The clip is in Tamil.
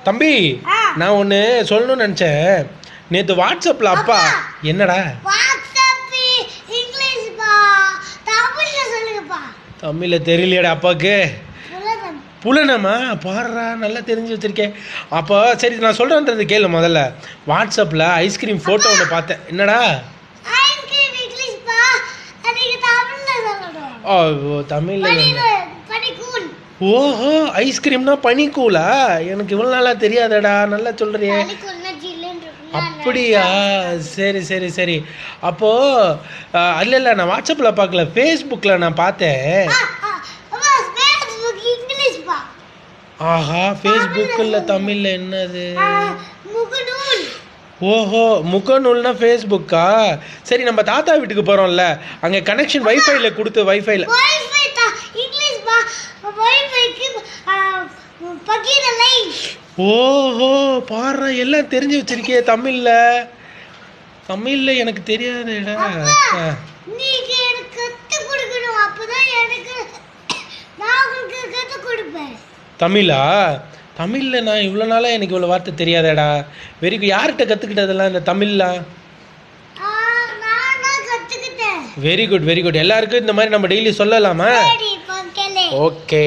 தம்பி நான் ஒன்று சொல்லணும்னு நினச்சேன். நேற்று வாட்ஸ்அப்பில் அப்பா என்னடா தமிழில் தெரியலையாடா அப்பாவுக்கு? புலனம்மா பாடுறா, நல்லா தெரிஞ்சு வச்சிருக்கேன். அப்போ சரி நான் சொல்கிறேன்றது கேளு. முதல்ல வாட்ஸ்அப்பில் ஐஸ்கிரீம் ஃபோட்டோ ஒன்று பார்த்தேன். என்னடா? ஓ தமிழில். ஓஹோ ஐஸ்கிரீம்னா பனிக்கூலா? எனக்கு இவ்வளோ நாளாக தெரியாதடா, நல்லா சொல்கிறியே. அப்படியா? சரி சரி சரி. அப்போது இல்லை நான் வாட்ஸ்அப்பில் பார்க்கல, ஃபேஸ்புக்கில் நான் பார்த்தேன். ஆஹா ஃபேஸ்புக்கில் தமிழில் என்னது? ஓஹோ முகநூல்னா ஃபேஸ்புக்கா? சரி நம்ம தாத்தா வீட்டுக்கு போகிறோம்ல, அங்கே கனெக்ஷன் வைஃபைல கொடுத்து வைஃபைல. ஓஹோ பாரு எல்லாம் தெரிஞ்சு வச்சிருக்கியே தமிழில். தமிழில் எனக்கு தெரியாதேடா. தமிழா? தமிழில் நான் இவ்வளோ நாளாக எனக்கு இவ்வளோ வார்த்தை தெரியாதேடா. யார்கிட்ட கற்றுக்கிட்டதெல்லாம் இந்த தமிழ்லாம்? Very good very good. எல்லாருக்கும் இந்த மாதிரி நம்ம டெய்லி சொல்லலாமா? ஓகே.